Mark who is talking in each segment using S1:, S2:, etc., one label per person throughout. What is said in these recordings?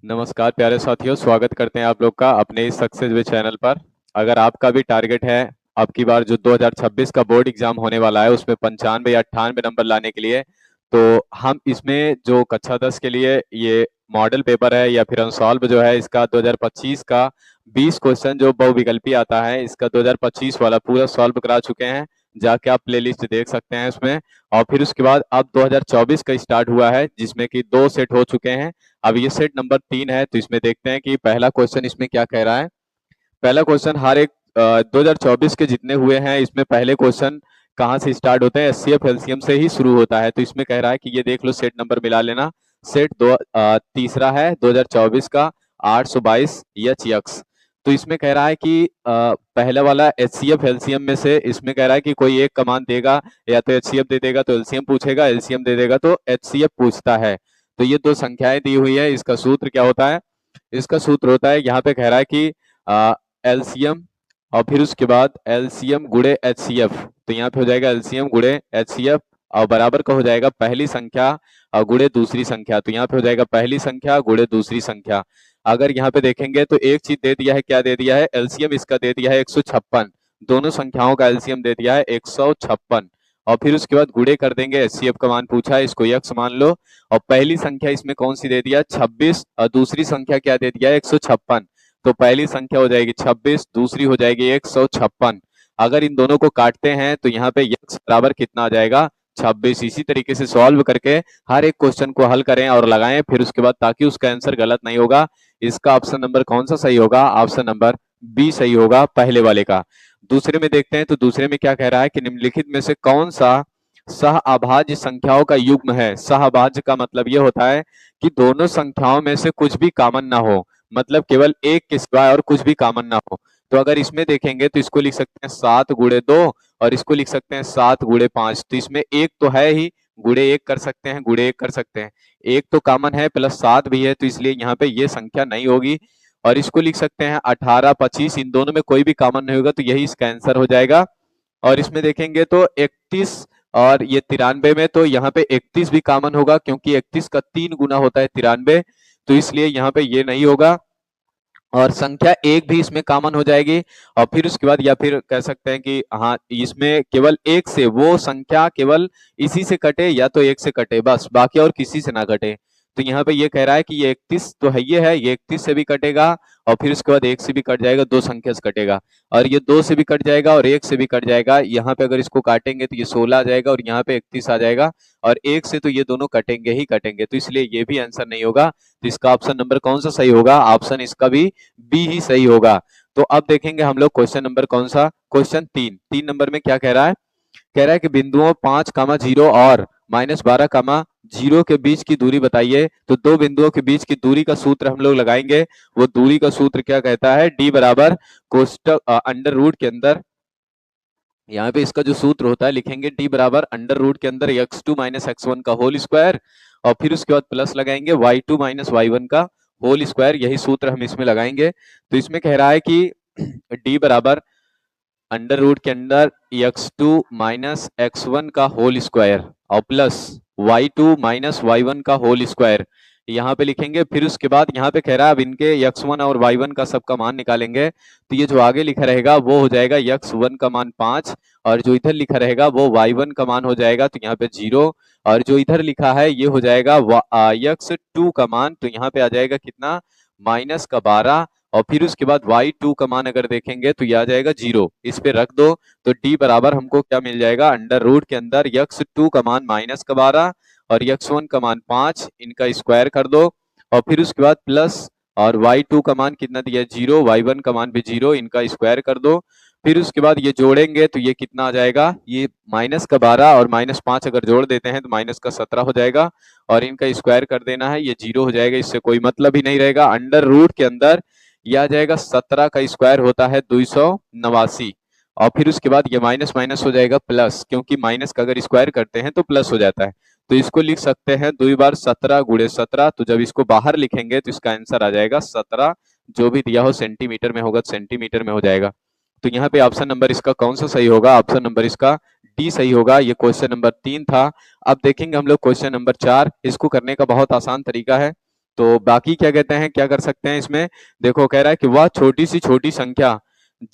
S1: नमस्कार प्यारे साथियों, स्वागत करते हैं आप लोग का अपने इस सक्सेस वे चैनल पर। अगर आपका भी टारगेट है अब की बार जो 2026 का बोर्ड एग्जाम होने वाला है उसमें 95 या 98 नंबर लाने के लिए, तो हम इसमें जो कक्षा 10 के लिए ये मॉडल पेपर है या फिर अनसॉल्व जो है इसका 2025 का 20 क्वेश्चन जो बहुविकल्पी आता है इसका 2025 वाला पूरा सॉल्व करा चुके हैं। जाके आप प्लेलिस्ट देख सकते हैं उसमें। और फिर उसके बाद अब 2024 का स्टार्ट हुआ है जिसमें कि 2 सेट हो चुके हैं। अब ये सेट नंबर 3 है, तो इसमें देखते हैं कि पहला क्वेश्चन इसमें क्या कह रहा है। पहला क्वेश्चन हर एक 2024 के जितने हुए हैं इसमें पहले क्वेश्चन कहाँ से स्टार्ट होते हैं, एचसीएफ एलसीएम से ही शुरू होता है। तो इसमें कह रहा है कि ये देख लो, सेट नंबर मिला लेना। सेट तीसरा है 2024 का 822 एच। तो इसमें कह रहा है कि पहला वाला एचसीएफ एलसीएम में से इसमें कह रहा है कि कोई एक कमांड देगा, या तो एचसीएफ दे देगा तो एलसीएम पूछेगा, एलसीएम दे देगा तो एचसीएफ पूछता है। तो ये दो संख्याएं दी हुई है, इसका सूत्र क्या होता है। इसका सूत्र होता है, यहाँ पे कह रहा है कि एलसीएम और फिर उसके बाद एलसीएम गुणे एचसीएफ। तो यहाँ पे हो जाएगा एलसीएम गुणे एचसीएफ और बराबर का हो जाएगा पहली संख्या और गुणे दूसरी संख्या। तो यहाँ पे हो जाएगा पहली संख्या गुणे दूसरी संख्या। अगर यहाँ पे देखेंगे तो एक चीज दे दिया है, क्या दे दिया है, एलसीएम इसका दे दिया है 156। दोनों संख्याओं का एलसीएम दे दिया है 156 और फिर उसके बाद गुणे कर देंगे। एचसीएफ का मान पूछा है, इसको x मान लो। और पहली संख्या इसमें कौन सी दे दिया, 26, और दूसरी संख्या क्या दे दिया है, 156। तो पहली संख्या हो जाएगी 26, दूसरी हो जाएगी 156। अगर इन दोनों को काटते हैं तो यहाँ पे x बराबर कितना आ जाएगा, 26। इसी तरीके से सॉल्व करके हर एक क्वेश्चन को हल करें और लगाएं फिर उसके बाद, ताकि उसका आंसर गलत नहीं होगा। इसका ऑप्शन नंबर कौन सा सही होगा, ऑप्शन नंबर बी सही होगा पहले वाले का। दूसरे में देखते हैं, तो दूसरे में क्या कह रहा है कि निम्नलिखित में से कौन सा सहअभाज्य संख्याओं का युग्म है। सहअभाज्य का मतलब ये होता है कि दोनों संख्याओं में से कुछ भी कॉमन ना हो, मतलब केवल एक के सिवाय और कुछ भी कॉमन ना हो। तो अगर इसमें देखेंगे तो इसको लिख सकते हैं 7 गुणे 2 और इसको लिख सकते हैं 7 गुणे 5। तो इसमें एक तो है ही, गुणे एक कर सकते हैं, गुणे एक कर सकते हैं, एक तो कॉमन है प्लस 7 भी है, तो इसलिए यहाँ पे ये संख्या नहीं होगी। और इसको लिख सकते हैं 18 25, इन दोनों में कोई भी कॉमन नहीं होगा, तो यही इसका आंसर हो जाएगा। और इसमें देखेंगे तो 31 और ये 93 में, तो यहाँ पे 31 भी कॉमन होगा क्योंकि 31 का 3 गुना होता है 93, तो इसलिए यहाँ पे ये नहीं होगा। और संख्या एक भी इसमें कॉमन हो जाएगी। और फिर उसके बाद या फिर कह सकते हैं कि हाँ, इसमें केवल एक से वो संख्या केवल इसी से कटे या तो एक से कटे, बस बाकी और किसी से ना कटे। तो यहाँ पे ये कह रहा है कि ये 31 तो है, ये 31 से भी कटेगा और फिर उसके बाद एक से भी कट जाएगा, दो संख्या से कटेगा। और ये 2 से भी कट जाएगा और एक से भी कट जाएगा। यहाँ पे अगर इसको काटेंगे तो ये 16 आ जाएगा और यहाँ पे 31 आ जाएगा। और एक से तो ये दोनों कटेंगे ही कटेंगे, तो इसलिए ये भी आंसर नहीं होगा। तो इसका ऑप्शन नंबर कौन सा सही होगा, ऑप्शन इसका भी बी ही सही होगा। तो अब देखेंगे हम लोग क्वेश्चन नंबर कौन सा, क्वेश्चन 3 नंबर में क्या कह रहा है। कह रहा है कि बिंदुओं 5,0 और -12,0 के बीच की दूरी बताइए। तो दो बिंदुओं के बीच की दूरी का सूत्र हम लोग लगाएंगे। वो दूरी का सूत्र क्या कहता है, डी बराबर कोष्टक अंडर रूट के अंदर, यहाँ पे इसका जो सूत्र होता है लिखेंगे डी बराबर अंडर रूट के अंदर x2 - x1 का होल स्क्वायर और फिर उसके बाद प्लस लगाएंगे y2 - y1 का होल स्क्वायर। यही सूत्र हम इसमें लगाएंगे। तो इसमें कह रहा है कि d बराबर अंडर रूट के अंदर x2 - x1 का होल स्क्वायर और प्लस y2 - y1 का होल स्क्वायर यहाँ पे लिखेंगे। फिर उसके बाद यहाँ पे कह रहा है अब इनके x1 और y1 का सबका मान निकालेंगे। तो ये जो आगे लिखा रहेगा वो हो जाएगा x1 का मान 5 और जो इधर लिखा रहेगा वो y1 का मान हो जाएगा, तो यहाँ पे 0। और जो इधर लिखा है ये हो जाएगा x2 का मान, तो यहाँ पे आ जाएगा कितना, -12। और फिर उसके बाद y2 का मान अगर देखेंगे तो ये आ जाएगा 0, इस पे रख दो। तो d बराबर हमको क्या मिल जाएगा, अंडर रूट के अंदर x2 का मान -12 और x1 का मान 5, इनका स्क्वायर कर दो। और फिर उसके बाद प्लस और y2 का मान कितना दिया, 0, y1 का मान भी 0, इनका स्क्वायर कर दो। फिर उसके बाद ये जोड़ेंगे तो ये कितना आ जाएगा, ये -12 और -5 अगर जोड़ देते हैं तो -17 हो जाएगा और इनका स्क्वायर कर देना है, ये 0 हो जाएगा, इससे कोई मतलब ही नहीं रहेगा। अंडर रूट के अंदर यह आ जाएगा 17 का स्क्वायर होता है 289 और फिर उसके बाद ये माइनस माइनस हो जाएगा प्लस, क्योंकि माइनस का अगर स्क्वायर करते हैं तो प्लस हो जाता है। तो इसको लिख सकते हैं 2 बार 17 गुणे 17। तो जब इसको बाहर लिखेंगे तो इसका आंसर आ जाएगा 17, जो भी दिया हो सेंटीमीटर में होगा सेंटीमीटर में हो जाएगा। तो यहाँ पे ऑप्शन नंबर इसका कौन सा सही होगा, ऑप्शन नंबर इसका डी सही होगा। ये क्वेश्चन नंबर 3 था। अब देखेंगे हम लोग क्वेश्चन नंबर 4। इसको करने का बहुत आसान तरीका है। तो बाकी क्या कहते हैं, क्या कर सकते हैं इसमें, देखो कह रहा है कि वह छोटी सी छोटी संख्या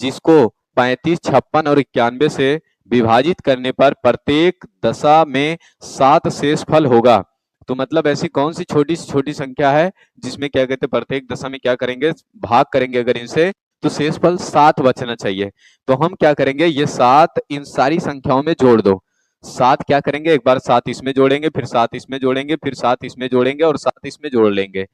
S1: जिसको 35, 56 और 91 से विभाजित करने पर प्रत्येक दशा में 7 शेषफल होगा। तो मतलब ऐसी कौन सी छोटी संख्या है जिसमें क्या कहते हैं प्रत्येक दशा में क्या करेंगे, भाग करेंगे अगर इनसे, तो शेषफल 7 बचना चाहिए। तो हम क्या करेंगे, ये 7 इन सारी संख्याओं में जोड़ दो। 7 क्या करेंगे, एक बार 7 इसमें जोड़ेंगे, फिर 7 इसमें जोड़ेंगे, फिर 7 इसमें जोड़ेंगे और 7 इसमें जोड़ लेंगे।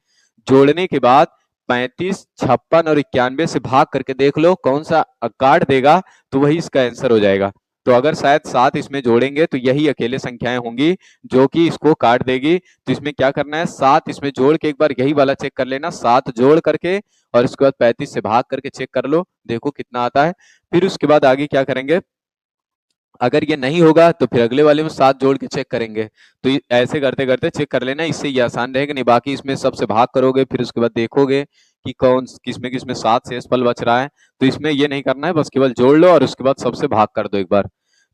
S1: जोड़ने के बाद 35, 56 और 91 से भाग करके देख लो कौन सा काट देगा, तो वही इसका आंसर हो जाएगा। तो अगर शायद 7 इसमें जोड़ेंगे तो यही अकेले संख्याएं होंगी जो कि इसको काट देगी। तो इसमें क्या करना है, 7 इसमें जोड़ के एक बार यही वाला चेक कर लेना, 7 जोड़ करके और उसके बाद 35 से भाग करके चेक कर लो, देखो कितना आता है। फिर उसके बाद आगे क्या करेंगे, अगर ये नहीं होगा तो फिर अगले वाले में 7 जोड़ के चेक करेंगे। तो ऐसे करते करते चेक कर लेना, इससे ये आसान रहेगा। नहीं बाकी इसमें सबसे भाग करोगे, फिर उसके बाद देखोगे कि कौन किसमें किसमें 7 शेषफल बच रहा है। तो इसमें ये नहीं करना है, बस केवल जोड़ लो और उसके बाद सबसे भाग कर दो एक बार।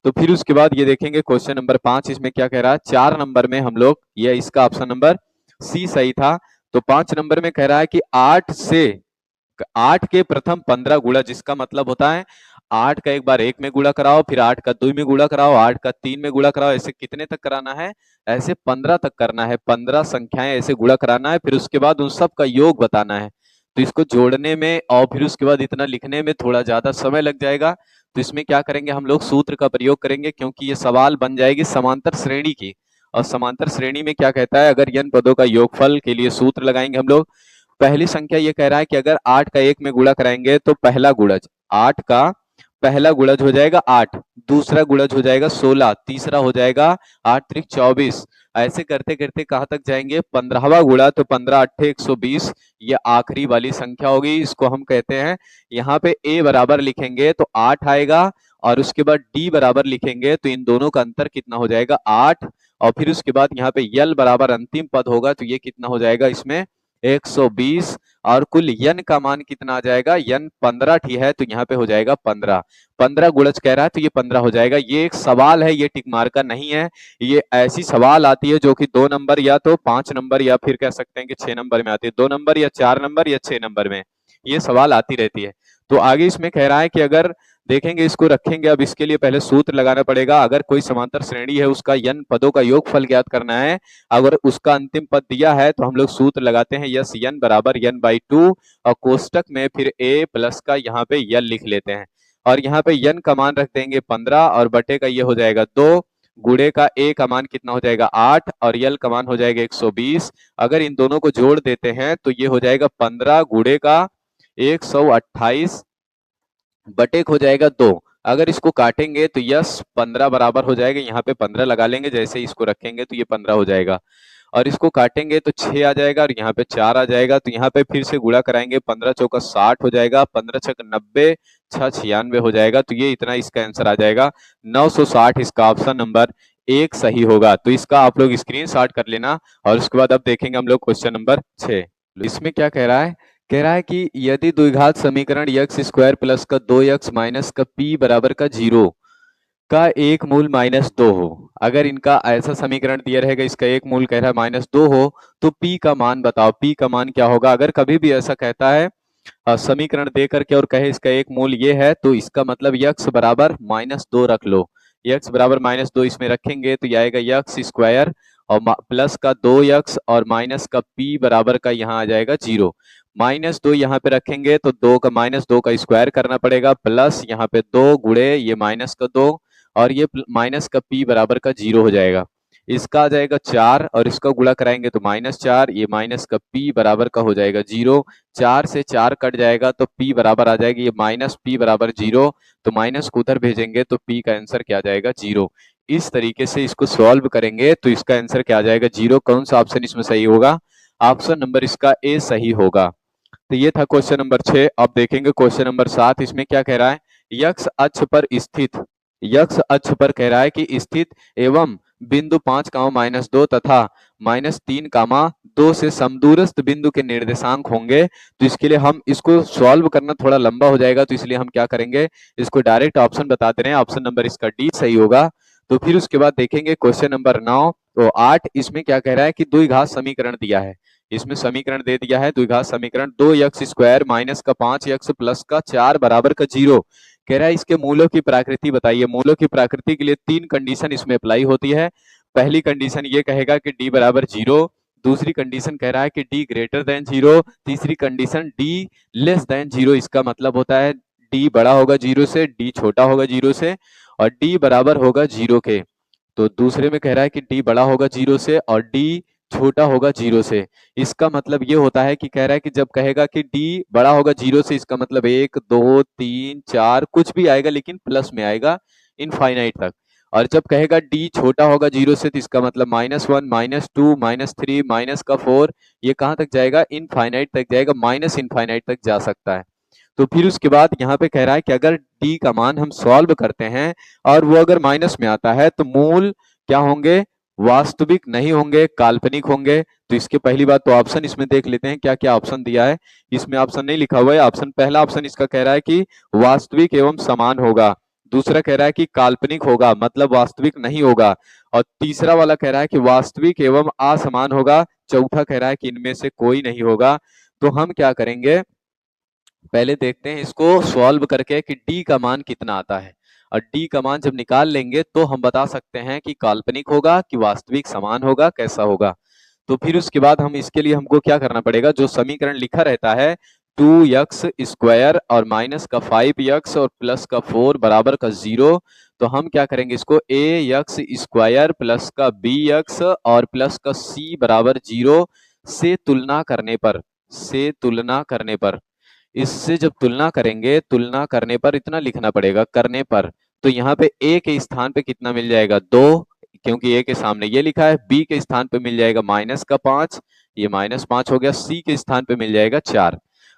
S1: तो फिर उसके बाद ये देखेंगे क्वेश्चन नंबर 5, इसमें क्या कह रहा है, 4 नंबर में हम लोग, ये इसका ऑप्शन नंबर सी सही था। तो 5 नंबर में कह रहा है कि 8 के प्रथम 15 गुणा, जिसका मतलब होता है 8 का एक बार 1 में गुणा कराओ, फिर 8 का 2 में गुणा कराओ, 8 का 3 में गुणा कराओ, ऐसे कितने तक कराना है, ऐसे 15 तक करना है। 15 संख्याएं ऐसे गुणा कराना है, फिर उसके बाद उन सब का योग बताना है। तो इसको जोड़ने में और फिर उसके बाद इतना लिखने में थोड़ा ज्यादा समय लग जाएगा। तो इसमें क्या करेंगे, हम लोग सूत्र का प्रयोग करेंगे, क्योंकि ये सवाल बन जाएगी समांतर श्रेणी की। और समांतर श्रेणी में क्या कहता है, अगर n पदों का योगफल के लिए सूत्र लगाएंगे हम लोग। पहली संख्या ये कह रहा है कि अगर 8 का 1 में गुणा कराएंगे तो पहला गुणज 8 का पहला गुणज हो जाएगा 8, दूसरा गुणज हो जाएगा 16, तीसरा हो जाएगा 8 त्रिक 24। ऐसे करते करते कहां तक जाएंगे, 15वां गुणा, तो 15 अट्ठे 120, ये आखिरी वाली संख्या होगी। इसको हम कहते हैं, यहाँ पे a बराबर लिखेंगे तो 8 आएगा, और उसके बाद d बराबर लिखेंगे तो इन दोनों का अंतर कितना हो जाएगा, 8। और फिर उसके बाद यहाँ पे यल बराबर अंतिम पद होगा, तो ये कितना हो जाएगा इसमें 120। और कुल यन का मान कितना आ जाएगा, यन 15 ठी है, तो यहाँ पे हो जाएगा 15। 15 गुणज कह रहा है तो ये 15 हो जाएगा। ये एक सवाल है, ये टिक मार का नहीं है। ये ऐसी सवाल आती है जो कि 2 नंबर या तो 5 नंबर या फिर कह सकते हैं कि 6 नंबर में आती है, 2 नंबर या 4 नंबर या 6 नंबर में ये सवाल आती रहती है। तो आगे इसमें कह रहा है कि अगर देखेंगे इसको रखेंगे, अब इसके लिए पहले सूत्र लगाना पड़ेगा। अगर कोई समांतर श्रेणी है उसका यन पदों का योगफल ज्ञात करना है, अगर उसका अंतिम पद दिया है तो हम लोग सूत्र लगाते हैं यस यन बराबर यन बाई 2, और कोष्टक में फिर a प्लस का यहाँ पे यल लिख लेते हैं, और यहाँ पे यन का मान रख देंगे 15, और बटे का ये हो जाएगा 2, गुड़े का a का मान कितना हो जाएगा 8, और यल का मान हो जाएगा 120। अगर इन दोनों को जोड़ देते हैं तो ये हो जाएगा 15 गुड़े का 128 बटे हो जाएगा 2। अगर इसको काटेंगे तो यस 15 बराबर हो जाएगा, यहाँ पे 15 लगा लेंगे, जैसे इसको रखेंगे तो ये 15 हो जाएगा, और इसको काटेंगे तो 6 आ जाएगा, और यहाँ पे 4 आ जाएगा। तो यहाँ पे फिर से गुणा कराएंगे, 15 चौका 60 हो जाएगा, 15 छक 90, 6 96 हो जाएगा। तो ये इतना इसका आंसर आ जाएगा 960। इसका ऑप्शन नंबर 1 सही होगा। तो इसका आप लोग स्क्रीनशॉट कर लेना, और उसके बाद अब देखेंगे हम लोग क्वेश्चन नंबर 6। इसमें क्या कह रहा है कि यदि द्विघात समीकरण x स्क्वायर प्लस का 2x माइनस का p बराबर का 0 का एक मूल -2 हो, अगर इनका ऐसा समीकरण दिया रहेगा, इसका एक मूल कह रहा है -2 हो, तो p का मान बताओ, p का मान क्या होगा। अगर कभी भी ऐसा कहता है समीकरण दे करके और कहे इसका एक मूल ये है, तो इसका मतलब x बराबर -2 रख लो। x बराबर -2 इसमें रखेंगे तो यह आएगा x स्क्वायर और प्लस का 2x और माइनस का p बराबर का यहाँ आ जाएगा 0। -2 यहाँ पे रखेंगे तो -2 का स्क्वायर करना पड़ेगा, प्लस यहाँ पे 2 गुड़े ये माइनस का 2 और ये माइनस का p बराबर का 0 हो जाएगा। इसका आ जाएगा 4 और इसका गुणा कराएंगे तो -4, ये माइनस का p बराबर का हो जाएगा 0। 4 से 4 कट जाएगा तो p बराबर आ जाएगी, ये माइनस p बराबर 0, तो माइनस को उधर भेजेंगे तो p का आंसर क्या आ जाएगा 0। इस तरीके से इसको सॉल्व करेंगे तो इसका आंसर क्या आ जाएगा 0। कौन सा ऑप्शन इसमें सही होगा, ऑप्शन नंबर इसका ए सही होगा। तो ये था क्वेश्चन नंबर 6। अब देखेंगे क्वेश्चन नंबर 7। इसमें क्या कह रहा है, यक्ष अक्ष पर स्थित, यक्ष अक्ष पर कह रहा है कि स्थित एवं बिंदु 5, -2 तथा -3, 2 से समदूरस्थ बिंदु के निर्देशांक होंगे। तो इसके लिए हम इसको सॉल्व करना थोड़ा लंबा हो जाएगा, तो इसलिए हम क्या करेंगे, इसको डायरेक्ट ऑप्शन बता दे रहे हैं, ऑप्शन नंबर इसका डी सही होगा। तो फिर उसके बाद देखेंगे क्वेश्चन नंबर 9 तो 8। इसमें क्या कह रहा है कि द्विघात समीकरण दिया है, इसमें समीकरण दे दिया है द्विघात समीकरण 2x² माइनस का 5x प्लस का 4 बराबर का 0। कह रहा है इसके मूलों की प्रकृति बताइए। मूलों की प्रकृति के लिए 3 कंडीशन इसमें अप्लाई होती है। पहली कंडीशन ये कहेगा कि d बराबर 0, दूसरी कंडीशन कह रहा है कि d ग्रेटर देन 0, तीसरी कंडीशन d लेस देन 0। इसका मतलब होता है d बड़ा होगा 0 से, d छोटा होगा 0 से और d बराबर होगा 0 के। तो दूसरे में कह रहा है कि d बड़ा होगा 0 से और d छोटा होगा 0 से। इसका मतलब ये होता है कि कह रहा है कि जब कहेगा कि d बड़ा होगा 0 से, इसका मतलब 1 2 3 4 कुछ भी आएगा लेकिन प्लस में आएगा इनफाइनाइट तक। और जब कहेगा d छोटा होगा 0 से तो इसका मतलब -1 -2 -3 माइनस का 4, ये कहाँ तक जाएगा? इनफाइनाइट तक जाएगा, माइनस इनफाइनाइट तक जा सकता है। तो फिर उसके बाद यहाँ पे कह रहा है कि अगर d का मान हम सॉल्व करते हैं और वो अगर माइनस में आता है तो मूल क्या होंगे? वास्तविक नहीं होंगे, काल्पनिक होंगे। तो इसके पहली बात तो ऑप्शन इसमें देख लेते हैं क्या क्या ऑप्शन दिया है। इसमें ऑप्शन नहीं लिखा हुआ है। ऑप्शन पहला ऑप्शन इसका कह रहा है कि वास्तविक एवं समान होगा, दूसरा कह रहा है कि काल्पनिक होगा मतलब वास्तविक नहीं होगा, और तीसरा वाला कह रहा है कि वास्तविक एवं असमान होगा, चौथा कह रहा है कि इनमें से कोई नहीं होगा। तो हम क्या करेंगे, पहले देखते हैं इसको सॉल्व करके कि d का मान कितना आता है। और d का मान जब निकाल लेंगे तो हम बता सकते हैं कि काल्पनिक होगा कि वास्तविक समान होगा, कैसा होगा। तो फिर उसके बाद हम इसके लिए हमको क्या करना पड़ेगा, जो समीकरण लिखा रहता है 2x² और माइनस का 5x और प्लस का 4 बराबर का 0, तो हम क्या करेंगे इसको ax² प्लस का bx और प्लस का c बराबर 0 से तुलना करने पर इससे जब तुलना करेंगे, तुलना करने पर इतना लिखना पड़ेगा, करने पर। तो यहाँ पे a के स्थान पे कितना मिल जाएगा? 2, क्योंकि a के सामने ये लिखा है। b के स्थान पे मिल जाएगा -5, ये -5 हो गया। c के स्थान पे मिल जाएगा 4।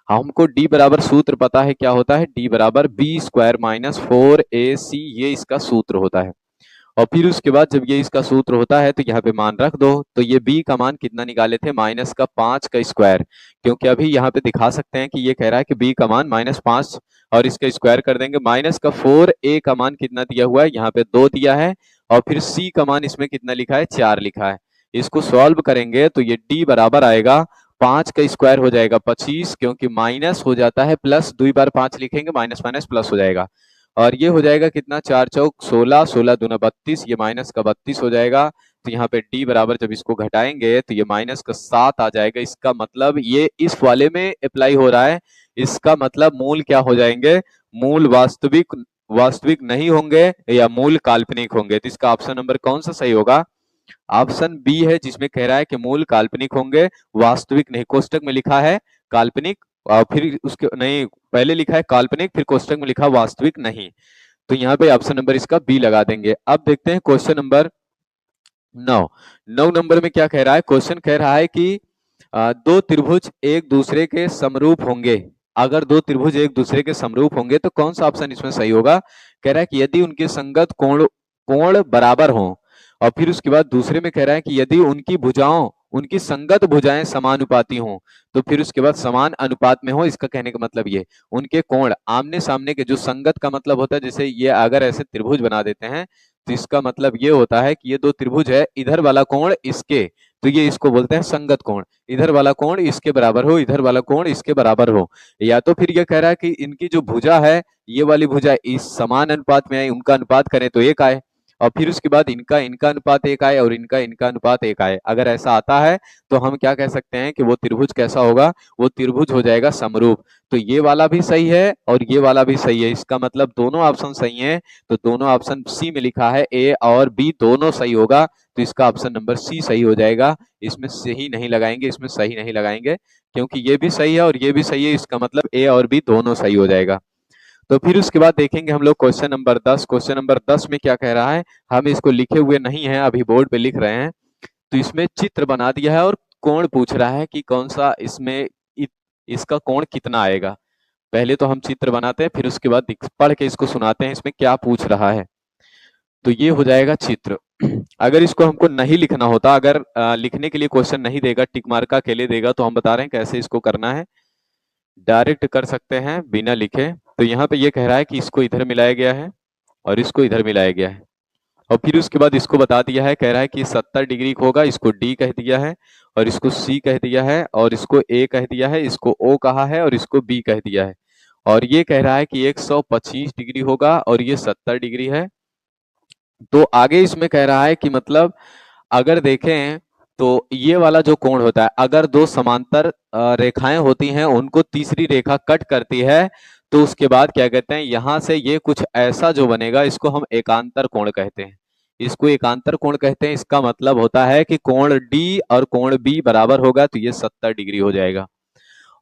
S1: हमको d बराबर सूत्र पता है, क्या होता है? d बराबर b² माइनस 4ac, ये इसका सूत्र होता है। और फिर उसके बाद जब ये इसका सूत्र होता है तो यहाँ पे मान रख दो। तो ये b का मान कितना निकाले थे? -5 का स्क्वायर, क्योंकि अभी यहाँ पे दिखा सकते हैं कि ये कह रहा है कि b का मान -5 और इसका स्क्वायर कर देंगे। -4, a का मान कितना दिया हुआ है? यहाँ पे 2 दिया है और फिर c का मान इसमें कितना लिखा है? 4 लिखा है। इसको सॉल्व करेंगे तो ये d बराबर आएगा 5 का स्क्वायर हो जाएगा 25, क्योंकि माइनस हो जाता है प्लस, 2 बार 5 लिखेंगे माइनस माइनस प्लस हो जाएगा। और ये हो जाएगा कितना? 4 चौक 16, 16 दूना 32, ये माइनस का 32 हो जाएगा। तो यहाँ पे d बराबर जब इसको घटाएंगे तो ये माइनस का 7 आ जाएगा। इसका मतलब ये इस वाले में अप्लाई हो रहा है। इसका मतलब मूल क्या हो जाएंगे? मूल वास्तविक नहीं होंगे या मूल काल्पनिक होंगे। तो इसका ऑप्शन नंबर कौन सा सही होगा? ऑप्शन बी है, जिसमें कह रहा है कि मूल काल्पनिक होंगे, वास्तविक नहीं। कोष्टक में लिखा है काल्पनिक और फिर उसके नहीं, पहले लिखा है काल्पनिक फिर कोष्टक में लिखा वास्तविक नहीं। तो यहाँ पे ऑप्शन नंबर इसका बी लगा देंगे। अब देखते हैं क्वेश्चन नंबर 9 नंबर में क्या कह रहा है? क्वेश्चन कह रहा है कि दो त्रिभुज एक दूसरे के समरूप होंगे। अगर दो त्रिभुज एक दूसरे के समरूप होंगे तो कौन सा ऑप्शन इसमें सही होगा? कह रहा है कि यदि उनके संगत कोण बराबर हों। और फिर उसके बाद दूसरे में कह रहा है कि यदि उनकी संगत भुजाएं समानुपाती हों। तो फिर उसके बाद समान अनुपात में हो, इसका कहने का मतलब ये उनके कोण आमने सामने के, जो संगत का मतलब होता है, जैसे ये अगर ऐसे त्रिभुज बना देते हैं तो इसका मतलब ये होता है कि ये दो त्रिभुज है, इधर वाला कोण इसके, तो ये इसको बोलते हैं संगत कोण। इधर वाला कोण इसके बराबर हो, इधर वाला कोण इसके बराबर हो। या तो फिर ये कह रहा है कि इनकी जो भुजा है, ये वाली भुजा इस समान अनुपात में आए, उनका अनुपात करें तो 1 आए, और फिर उसके बाद इनका अनुपात 1 आए और इनका अनुपात 1 आए। अगर ऐसा आता है तो हम क्या कह सकते हैं कि वो त्रिभुज कैसा होगा? वो त्रिभुज हो जाएगा समरूप। तो ये वाला भी सही है और ये वाला भी सही है। इसका मतलब दोनों ऑप्शन सही हैं। तो दोनों ऑप्शन सी में लिखा है ए और बी दोनों सही होगा। तो इसका ऑप्शन नंबर सी सही हो जाएगा। इसमें सही नहीं लगाएंगे, इसमें सही नहीं लगाएंगे, क्योंकि ये भी सही है और ये भी सही है। इसका मतलब ए और बी दोनों सही हो जाएगा। तो फिर उसके बाद देखेंगे हम लोग क्वेश्चन नंबर 10। क्वेश्चन नंबर 10 में क्या कह रहा है? हम इसको लिखे हुए नहीं है, अभी बोर्ड पे लिख रहे हैं। तो इसमें चित्र बना दिया है और कोण पूछ रहा है कि कौन सा इसमें इसका कोण कितना आएगा। पहले तो हम चित्र बनाते हैं, फिर उसके बाद पढ़ के इसको सुनाते हैं इसमें क्या पूछ रहा है। तो ये हो जाएगा चित्र। अगर इसको हमको नहीं लिखना होता, अगर लिखने के लिए क्वेश्चन नहीं देगा, टिक मार्क का अकेले देगा, तो हम बता रहे हैं कैसे इसको करना है। डायरेक्ट कर सकते हैं बिना लिखे। तो यहाँ पे ये कह रहा है कि इसको इधर मिलाया गया है और इसको इधर मिलाया गया है, और फिर उसके बाद इसको बता दिया है, कह रहा है कि 70 डिग्री होगा, इसको डी कह दिया है, और इसको C कह दिया है और इसको A कह दिया है, इसको O कहा है और इसको B कह दिया है। और ये कह रहा है कि 125 डिग्री होगा और ये 70 डिग्री है। तो आगे इसमें कह रहा है कि मतलब अगर देखें तो ये वाला जो कोण होता है, अगर दो समांतर रेखाएं होती हैं, उनको तीसरी रेखा कट करती है, तो उसके बाद क्या कहते हैं, यहां से ये कुछ ऐसा जो बनेगा, इसको हम एकांतर कोण कहते हैं। इसको एकांतर कोण कहते हैं। इसका मतलब होता है कि कोण डी और कोण बी बराबर होगा, तो ये 70 डिग्री हो जाएगा।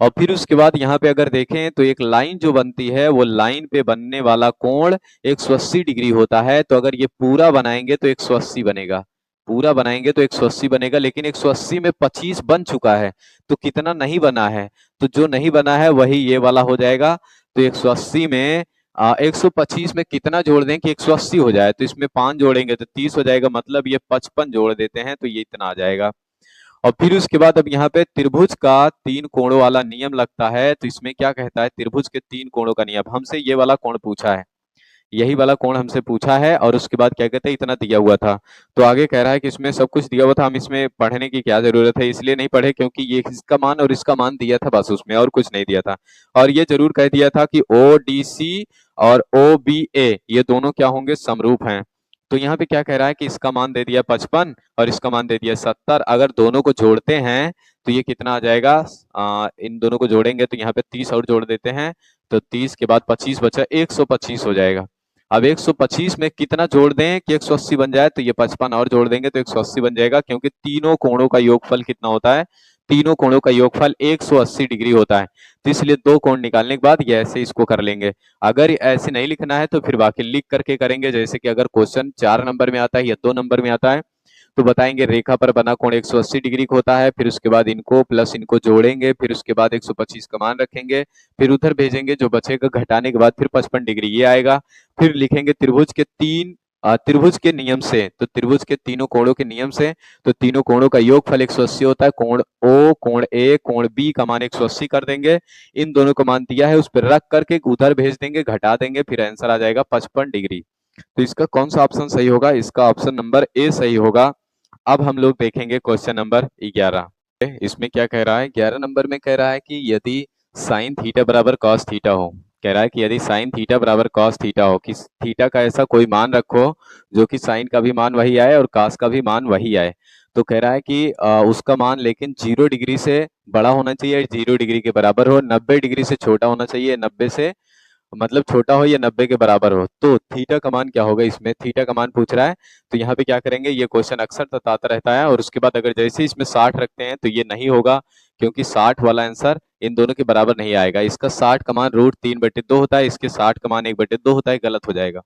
S1: और फिर उसके बाद यहाँ पे अगर देखें तो एक लाइन जो बनती है, वो लाइन पे बनने वाला कोण 180 डिग्री होता है। तो अगर ये पूरा बनाएंगे तो 180 बनेगा, पूरा बनाएंगे तो 180 बनेगा। लेकिन 180 में 25 बन चुका है, तो कितना नहीं बना है, तो जो नहीं बना है वही ये वाला हो जाएगा। तो 180 में 125 में कितना जोड़ दें कि 180 हो जाए, तो इसमें 5 जोड़ेंगे तो 30 हो जाएगा, मतलब ये 55 जोड़ देते हैं तो ये इतना आ जाएगा। और फिर उसके बाद अब यहाँ पे त्रिभुज का 3 कोणों वाला नियम लगता है। तो इसमें क्या कहता है, त्रिभुज के 3 कोणों का नियम, हमसे ये वाला कोण पूछा है, यही वाला कोण हमसे पूछा है। और उसके बाद क्या कहते हैं, इतना दिया हुआ था। तो आगे कह रहा है कि इसमें सब कुछ दिया हुआ था, हम इसमें पढ़ने की क्या जरूरत है, इसलिए नहीं पढ़े क्योंकि ये इसका मान और इसका मान दिया था बस, उसमें और कुछ नहीं दिया था। और ये जरूर कह दिया था कि ODC और OBA ये दोनों क्या होंगे, समरूप हैं। तो यहाँ पे क्या कह रहा है कि इसका मान दे दिया 55 और इसका मान दे दिया 70। अगर दोनों को जोड़ते हैं तो ये कितना आ जाएगा, इन दोनों को जोड़ेंगे तो यहाँ पे 30 और जोड़ देते हैं, तो 30 के बाद 25 बचा, 125 हो जाएगा। अब 125 में कितना जोड़ दें कि 180 बन जाए, तो ये 55 और जोड़ देंगे तो 180 बन जाएगा, क्योंकि तीनों कोणों का योगफल कितना होता है, तीनों कोणों का योगफल 180 डिग्री होता है। तो इसलिए दो कोण निकालने के बाद ये ऐसे इसको कर लेंगे। अगर ऐसे नहीं लिखना है तो फिर बाकी लिख करके करेंगे। जैसे कि अगर क्वेश्चन 4 नंबर में आता है या 2 नंबर में आता है, तो बताएंगे रेखा पर बना कोण 180 डिग्री का होता है, फिर उसके बाद इनको प्लस इनको जोड़ेंगे, फिर उसके बाद 125 का मान रखेंगे, फिर उधर भेजेंगे, जो बचेगा घटाने के बाद फिर 55 डिग्री ये आएगा। फिर लिखेंगे त्रिभुज के नियम से, तो त्रिभुज के तीनों कोणों के नियम से, तो तीनों कोणों का योगफल 180 होता है। कोण O, कोण A, कोण B का मान 180 कर देंगे, इन दोनों को मान दिया है, उस पर रख करके उधर भेज देंगे, घटा देंगे, फिर आंसर आ जाएगा 55 डिग्री। तो इसका कौन सा ऑप्शन सही होगा, इसका ऑप्शन नंबर ए सही होगा। अब हम लोग देखेंगे क्वेश्चन नंबर 11। इसमें क्या कह रहा है, 11 नंबर में कह रहा है कि यदि साइन थीटा बराबर कॉस थीटा हो, कह रहा है कि यदि साइन थीटा बराबर कॉस थीटा हो, कि थीटा का ऐसा कोई मान रखो जो कि साइन का भी मान वही आए और कॉस का भी मान वही आए। तो कह रहा है कि उसका मान लेकिन 0 डिग्री से बड़ा होना चाहिए, 0 डिग्री के बराबर हो, 90 डिग्री से छोटा होना चाहिए, 90 से मतलब छोटा हो या 90 के बराबर हो। तो थीटा का मान क्या होगा, इसमें थीटा का मान पूछ रहा है। तो यहाँ पे क्या करेंगे, ये क्वेश्चन अक्सर आता रहता है। और उसके बाद अगर जैसे इसमें 60 रखते हैं तो ये नहीं होगा, क्योंकि 60 वाला आंसर इन दोनों के बराबर नहीं आएगा। इसका 60 का मान √3/2 होता है, इसके 60 का मान 1/2 होता है, गलत हो जाएगा।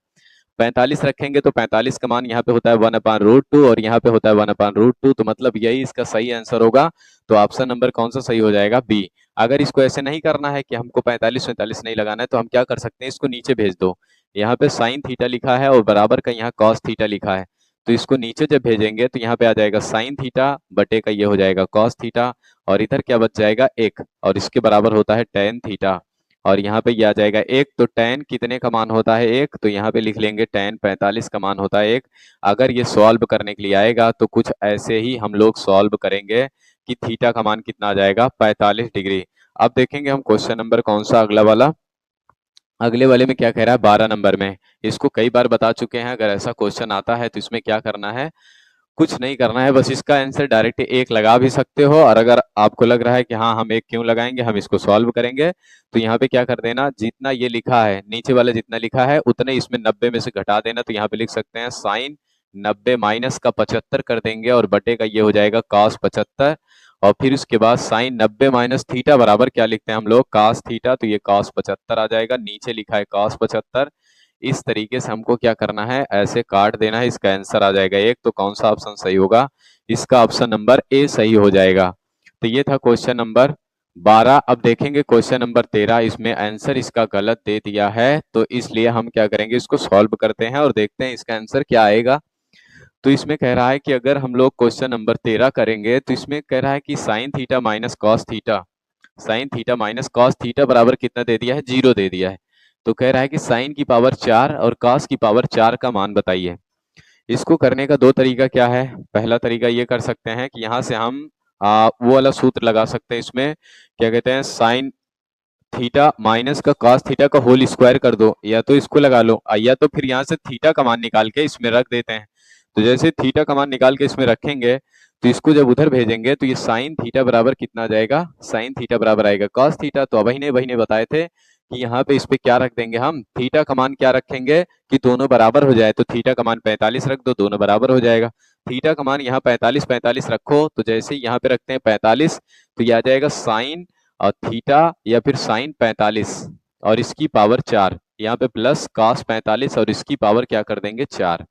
S1: 45 रखेंगे तो 45 का मान यहाँ पे होता है 1/√2 और यहाँ पे होता है 1/√2, तो मतलब यही इसका सही आंसर होगा। तो ऑप्शन नंबर कौन सा सही हो जाएगा, बी। अगर इसको ऐसे नहीं करना है कि हमको 45-45 नहीं लगाना है, तो हम क्या कर सकते हैं, इसको नीचे भेज दो। यहाँ पे साइन थीटा लिखा है और बराबर का यहाँ कॉस थीटा लिखा है, तो इसको नीचे जब भेजेंगे तो यहाँ पे आ जाएगा साइन थीटा बटे का ये हो जाएगा कॉस थीटा, और इधर क्या बच जाएगा 1, और इसके बराबर होता है टेन थीटा, और यहाँ पे ये आ जाएगा 1। तो टेन कितने का मान होता है 1, तो यहाँ पे लिख लेंगे टेन 45 का मान होता है 1। अगर ये सॉल्व करने के लिए आएगा तो कुछ ऐसे ही हम लोग सॉल्व करेंगे कि थीटा का मान कितना आ जाएगा 45 डिग्री। अब देखेंगे हम क्वेश्चन नंबर कौन सा अगला वाला, अगले वाले में क्या कह रहा है 12 नंबर में। इसको कई बार बता चुके हैं, अगर ऐसा क्वेश्चन आता है तो इसमें क्या करना है, कुछ नहीं करना है, बस इसका आंसर डायरेक्ट 1 लगा भी सकते हो। और अगर आपको लग रहा है कि हाँ हम 1 क्यों लगाएंगे, हम इसको सॉल्व करेंगे, तो यहाँ पे क्या कर देना, जितना ये लिखा है नीचे वाला जितना लिखा है उतने इसमें 90 में से घटा देना। तो यहाँ पे लिख सकते हैं साइन 90 माइनस का 75 कर देंगे, और बटे का ये हो जाएगा कॉस 75। और फिर उसके बाद साइन 90 माइनस थीटा बराबर क्या लिखते हैं हम लोग, कॉस थीटा, तो ये कॉस 75 आ जाएगा, नीचे लिखा है कॉस 75। इस तरीके से हमको क्या करना है, ऐसे काट देना है, इसका आंसर आ जाएगा 1। तो कौन सा ऑप्शन सही होगा, इसका ऑप्शन नंबर ए सही हो जाएगा। तो ये था क्वेश्चन नंबर 12। अब देखेंगे क्वेश्चन नंबर 13। इसमें आंसर इसका गलत दे दिया है, तो इसलिए हम क्या करेंगे, इसको सॉल्व करते हैं और देखते हैं इसका आंसर क्या आएगा। तो इसमें कह रहा है कि अगर हम लोग क्वेश्चन नंबर 13 करेंगे, तो इसमें कह रहा है कि sine theta minus cos theta, sine theta minus cos theta बराबर कितना दे दिया है, 0 दे दिया है। तो कह रहा है कि साइन की पावर 4 और कॉस की पावर 4 का मान बताइए। इसको करने का दो तरीका क्या है, पहला तरीका ये कर सकते हैं कि यहाँ से हम वो वाला सूत्र लगा सकते हैं इसमें, क्या कहते हैं, साइन थीटा माइनस का कॉस थीटा का होल स्क्वायर कर दो, या तो इसको लगा लो या तो फिर यहाँ से थीटा का मान निकाल के इसमें रख देते हैं। तो जैसे थीटा का मान निकाल के इसमें रखेंगे तो इसको जब उधर भेजेंगे तो ये साइन थीटा बराबर कितना आ जाएगा, साइन थीटा बराबर आएगा कॉस थीटा। तो वही ने बताए थे कि यहाँ पे इस पे क्या रख देंगे, हम थीटा का मान क्या रखेंगे कि दोनों बराबर हो जाए, तो थीटा का मान 45 रख दो, दोनों बराबर हो जाएगा। थीटा का मान यहाँ 45 रखो, तो जैसे यहाँ पे रखते हैं 45 तो ये आ जाएगा साइन और थीटा या फिर साइन 45 और इसकी पावर 4, यहाँ पे प्लस कॉस 45 और इसकी पावर क्या कर देंगे 4।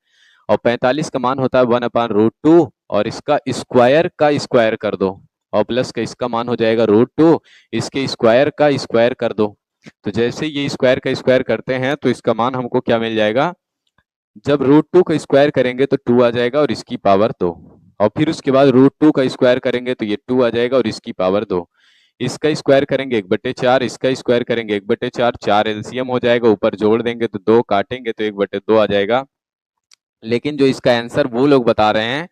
S1: और 45 का मान होता है 1/√2 और इसका स्क्वायर का स्क्वायर कर दो, और प्लस का इसका मान हो जाएगा √2, इसके स्क्वायर का स्क्वायर कर दो। तो जैसे ये स्क्वायर का स्क्वायर करते हैं तो इसका मान हमको क्या मिल जाएगा, जब √2 का स्क्वायर करेंगे तो 2 आ जाएगा और इसकी पावर 2, और फिर उसके बाद √2 का स्क्वायर करेंगे तो ये 2 आ जाएगा और इसकी पावर 2। इसका स्क्वायर करेंगे 1/4, इसका स्क्वायर करेंगे 1/4, 4 एलसीएम हो जाएगा, ऊपर जोड़ देंगे तो 2 काटेंगे तो 1/2 आ जाएगा। लेकिन जो इसका आंसर वो लोग बता रहे हैं,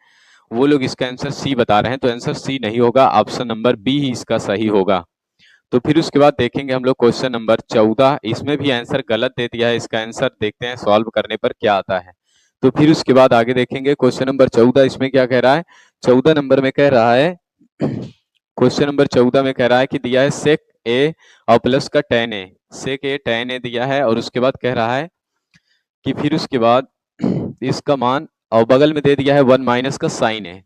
S1: वो लोग इसका आंसर सी बता रहे हैं, तो आंसर सी नहीं होगा, ऑप्शन नंबर बी ही इसका सही होगा। तो फिर उसके बाद देखेंगे हम लोग क्वेश्चन नंबर 14, इसमें भी आंसर गलत दे दिया है, इसका आंसर देखते हैं सॉल्व करने पर क्या आता है। तो फिर उसके बाद आगे देखेंगे क्वेश्चन नंबर 14, इसमें क्या कह रहा है, 14 नंबर में कह रहा है क्वेश्चन नंबर 14 में कह रहा है कि दिया है सेक ए और प्लस का tan ए, सेक ए tan ए दिया है और उसके बाद कह रहा है कि फिर उसके बाद इसका मान, और बगल में दे दिया है 1 माइनस का साइन ए,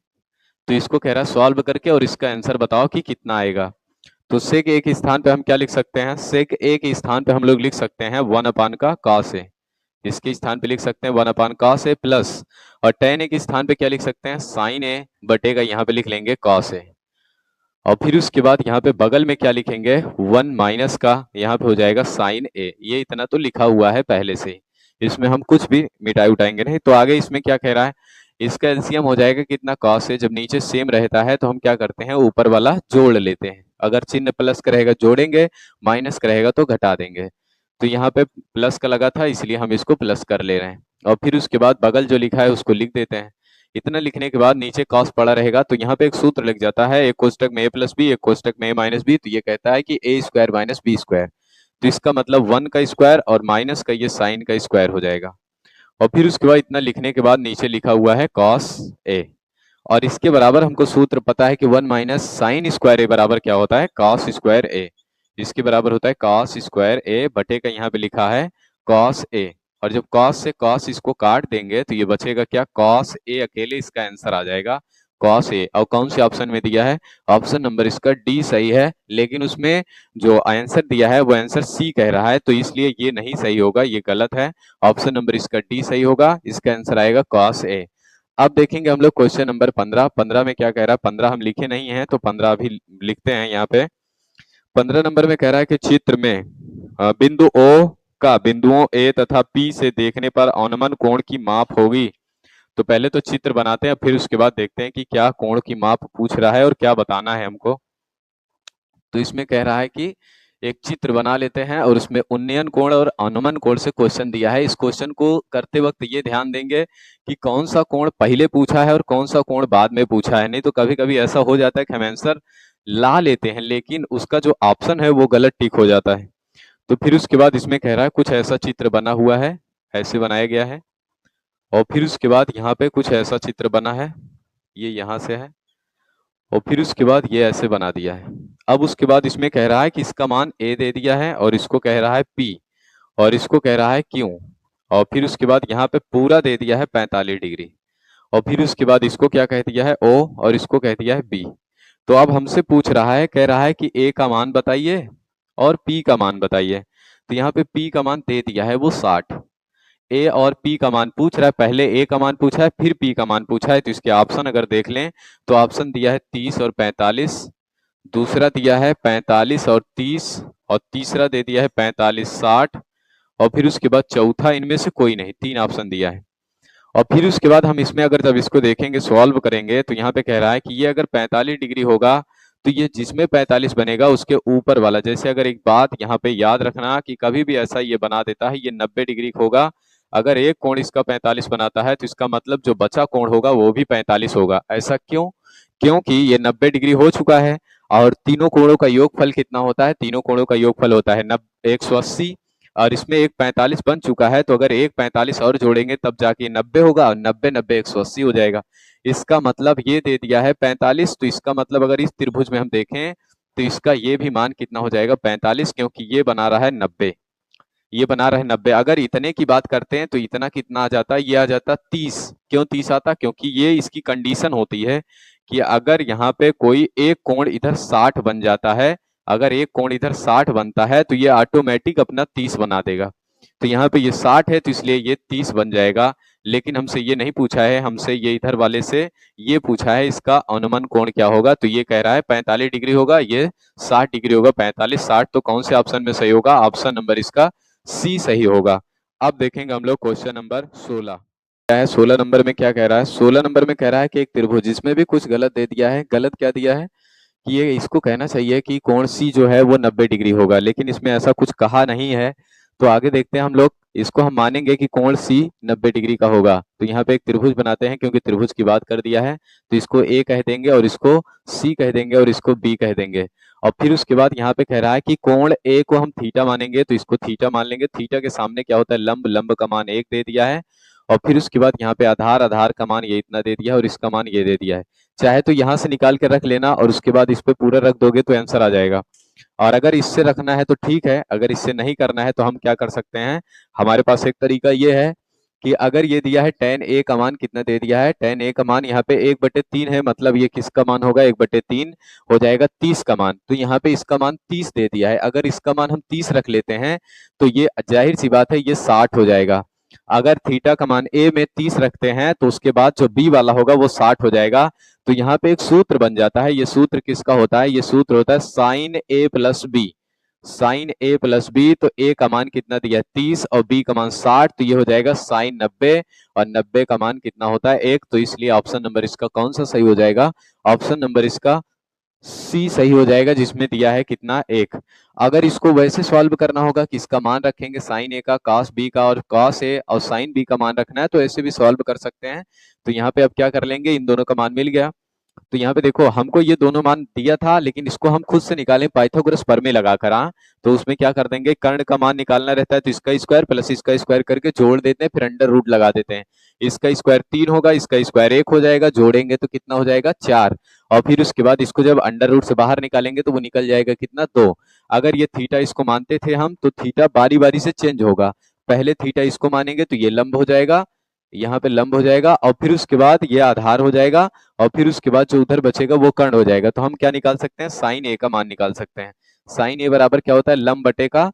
S1: तो इसको कह रहा है सॉल्व करके और इसका आंसर बताओ कि कितना आएगा। तो सेक ए के स्थान पे हम क्या लिख सकते हैं, सेक ए के स्थान पे हम लोग लिख सकते हैं 1 का cos ए, इसके स्थान पे लिख सकते हैं 1 cos ए प्लस, और tan ए के स्थान पे क्या लिख सकते हैं, साइन ए बटेगा यहाँ पे लिख लेंगे cos ए, और फिर उसके बाद यहाँ पे बगल में क्या लिखेंगे 1 माइनस का, यहाँ पे हो जाएगा साइन ए। ये इतना तो लिखा हुआ है पहले से, इसमें हम कुछ भी मिटाई उठाएंगे नहीं। तो आगे इसमें क्या कह रहा है, इसका एलसीएम हो जाएगा कितना cos ए, जब नीचे सेम रहता है तो हम क्या करते हैं ऊपर वाला जोड़ लेते हैं, अगर चिन्ह प्लस का रहेगा जोड़ेंगे, माइनस का रहेगा तो घटा देंगे। तो यहाँ पे प्लस का लगा था इसलिए हम इसको प्लस कर ले रहे हैं, और फिर उसके बाद बगल जो लिखा है उसको लिख देते हैं। इतना लिखने के बाद नीचे कॉस पड़ा रहेगा, तो यहाँ पे एक सूत्र लग जाता है, एक कोष्टक में a प्लस बी, एक कोष्टक में a माइनस बी, तो ये कहता है कि a square minus B square, तो इसका मतलब 1 का स्क्वायर और माइनस का ये साइन का स्क्वायर हो जाएगा। और फिर उसके बाद इतना लिखने के बाद नीचे लिखा हुआ है cos a, और इसके बराबर हमको सूत्र पता है कि 1 माइनस साइन स्क्वायर ए बराबर क्या होता है, cos स्क्वायर ए, इसके बराबर होता है cos स्क्वायर ए बटे का यहाँ पे लिखा है cos a, और जब cos से cos इसको काट देंगे तो ये बचेगा क्या, cos a अकेले, इसका आंसर आ जाएगा cos a। और कौन से ऑप्शन में दिया है, ऑप्शन नंबर इसका डी सही है, लेकिन उसमें जो आंसर दिया है वो आंसर सी कह रहा है, तो इसलिए ये नहीं सही होगा, ये गलत है। ऑप्शन नंबर इसका डी सही होगा, इसका आंसर आएगा cos a। अब देखेंगे हम लोग क्वेश्चन नंबर 15, 15 में क्या कह रहा है, 15 हम लिखे नहीं है तो 15 अभी लिखते हैं यहाँ पे। 15 नंबर में कह रहा है कि चित्र में बिंदु O का बिंदुओं A तथा P से देखने पर अनुमान कोण की माप होगी। तो पहले तो चित्र बनाते हैं, फिर उसके बाद देखते हैं कि क्या कोण की माप पूछ रहा है और क्या बताना है हमको। तो इसमें कह रहा है कि एक चित्र बना लेते हैं और उसमें उन्नयन कोण और अनुमान कोण से क्वेश्चन दिया है। इस क्वेश्चन को करते वक्त ये ध्यान देंगे कि कौन सा कोण पहले पूछा है और कौन सा कोण बाद में पूछा है, नहीं तो कभी कभी ऐसा हो जाता है कि हम आंसर ला लेते हैं लेकिन उसका जो ऑप्शन है वो गलत टिक हो जाता है। तो फिर उसके बाद इसमें कह रहा है कुछ ऐसा चित्र बना हुआ है, ऐसे बनाया गया है, और फिर उसके बाद यहाँ पे कुछ ऐसा चित्र बना है, ये यहाँ से है, और फिर उसके बाद ये ऐसे बना दिया है। अब उसके बाद इसमें कह रहा है कि इसका मान a दे दिया है और इसको कह रहा है p और इसको कह रहा है q, और फिर उसके बाद यहाँ पे पूरा दे दिया है 45 डिग्री, और फिर उसके बाद इसको क्या कह दिया है o और इसको कह दिया है b। तो अब हमसे पूछ रहा है, कह रहा है कि a का मान बताइए और p का मान बताइए। तो यहाँ पे p का मान दे दिया है वो 60, ए और पी का मान पूछ रहा है, पहले ए का मान पूछा है फिर पी का मान पूछा है। तो इसके ऑप्शन अगर देख लें तो ऑप्शन दिया है 30 और 45, दूसरा दिया है 45 और 30, और तीसरा दे दिया है 45 60, और फिर उसके बाद चौथा इनमें से कोई नहीं, 3 ऑप्शन दिया है। और फिर उसके बाद हम इसमें अगर जब इसको देखेंगे सॉल्व करेंगे तो यहाँ पे कह रहा है कि ये अगर 45 डिग्री होगा तो ये जिसमें 45 बनेगा उसके ऊपर वाला, जैसे अगर एक बात यहाँ पे याद रखना कि कभी भी ऐसा ये बना देता है, ये 90 डिग्री होगा, अगर एक कोण इसका 45 बनाता है तो इसका मतलब जो बचा कोण होगा वो भी 45 होगा। ऐसा क्यों, क्योंकि ये 90 डिग्री हो चुका है और तीनों कोणों का योगफल कितना होता है, तीनों कोणों का योगफल होता है 180 और इसमें एक 45 बन चुका है, तो अगर एक 45 और जोड़ेंगे तब जाके 90 होगा और 90 90 180 हो जाएगा। इसका मतलब ये दे दिया है 45, तो इसका मतलब अगर इस त्रिभुज में हम देखें तो इसका ये भी मान कितना हो जाएगा 45, क्योंकि ये बना रहा है 90, ये बना रहे 90। अगर इतने की बात करते हैं तो इतना कितना आ जाता है, ये आ जाता 30। क्यों 30 आता, क्योंकि ये इसकी कंडीशन होती है कि अगर यहाँ पे कोई एक कोण इधर 60 बन जाता है, अगर एक कोण इधर 60 बनता है तो ये ऑटोमेटिक अपना 30 बना देगा। तो यहाँ पे ये 60 है तो इसलिए ये 30 बन जाएगा। लेकिन हमसे ये नहीं पूछा है, हमसे ये इधर वाले से ये पूछा है इसका अनुमान कोण क्या होगा, तो ये कह रहा है 45 डिग्री होगा, ये 60 डिग्री होगा। 45 60 तो कौन से ऑप्शन में सही होगा, ऑप्शन नंबर इसका सी सही होगा। अब देखेंगे हम लोग क्वेश्चन नंबर 16 क्या है। 16 नंबर में क्या कह रहा है, 16 नंबर में कह रहा है कि एक त्रिभुज, इसमें भी कुछ गलत दे दिया है। गलत क्या दिया है कि ये इसको कहना चाहिए कि कोण सी जो है वो 90 डिग्री होगा, लेकिन इसमें ऐसा कुछ कहा नहीं है। तो आगे देखते हैं हम लोग, इसको हम मानेंगे कि कोण सी 90 डिग्री का होगा। तो यहाँ पे एक त्रिभुज बनाते हैं, क्योंकि त्रिभुज की बात कर दिया है तो इसको ए कह देंगे और इसको सी कह देंगे और इसको बी कह देंगे। और फिर उसके बाद यहाँ पे कह रहा है कि कोण ए को हम थीटा मानेंगे, तो इसको थीटा मान लेंगे। थीटा के सामने क्या होता है लंब, लंब का मान 1 दे दिया है। और फिर उसके बाद यहाँ पे आधार, आधार का मान ये इतना दे दिया है और इसका मान ये दे दिया है। चाहे तो यहाँ से निकाल के रख लेना और उसके बाद इस पे पूरा रख दोगे तो आंसर आ जाएगा। और अगर इससे रखना है तो ठीक है, अगर इससे नहीं करना है तो हम क्या कर सकते हैं, हमारे पास एक तरीका ये है कि अगर ये दिया है tan a का मान कितना दे दिया है, tan a का मान यहाँ पे 1/3 है, मतलब ये किसका मान होगा 1/3 हो जाएगा 30 का मान। तो यहाँ पे इसका मान 30 दे दिया है, अगर इसका मान हम 30 रख लेते हैं तो ये जाहिर सी बात है ये 60 हो जाएगा। अगर थीटा का मान a में 30 रखते हैं तो उसके बाद जो b वाला होगा वो 60 हो जाएगा। तो यहाँ पे एक सूत्र बन जाता है, ये सूत्र किसका होता है, ये सूत्र होता है sine a plus B. Sine a plus B, तो a का मान कितना दिया है 30 और b का मान 60, तो ये हो जाएगा साइन 90 और 90 का मान कितना होता है 1। तो इसलिए ऑप्शन नंबर इसका कौन सा सही हो जाएगा, ऑप्शन नंबर इसका सी सही हो जाएगा, जिसमें दिया है कितना 1। अगर इसको वैसे सॉल्व करना होगा कि इसका मान रखेंगे साइन ए का, कॉस बी का और कॉस ए और साइन बी का मान रखना है, तो ऐसे भी सॉल्व कर सकते हैं। तो यहाँ पे अब क्या कर लेंगे, इन दोनों का मान मिल गया। तो यहाँ पे देखो हमको ये दोनों मान दिया था, लेकिन इसको हम खुद से निकालें पाइथागोरस प्रमेय लगाकर। तो उसमें क्या कर देंगे, कर्ण का मान निकालना रहता है तो इसका स्क्वायर प्लस इसका स्क्वायर करके जोड़ देते हैं, फिर अंडर रूट लगा देते हैं। इसका स्क्वायर 3 होगा, इसका स्क्वायर 1 हो जाएगा, जोड़ेंगे तो कितना हो जाएगा 4। और फिर उसके बाद इसको जब अंडर रूट से बाहर निकालेंगे तो वो निकल जाएगा कितना 2। अगर ये थीटा इसको मानते थे हम, तो थीटा बारी बारी से चेंज होगा। पहले थीटा इसको मानेंगे तो ये लंब हो जाएगा, यहाँ पे लंब हो जाएगा, और फिर उसके बाद ये आधार हो जाएगा, और फिर उसके बाद जो उधर बचेगा वो कर्ण हो जाएगा। तो हम क्या निकाल सकते हैं, साइन ए का मान निकाल सकते हैं। साइन ए बराबर क्या होता है लंब बटे का,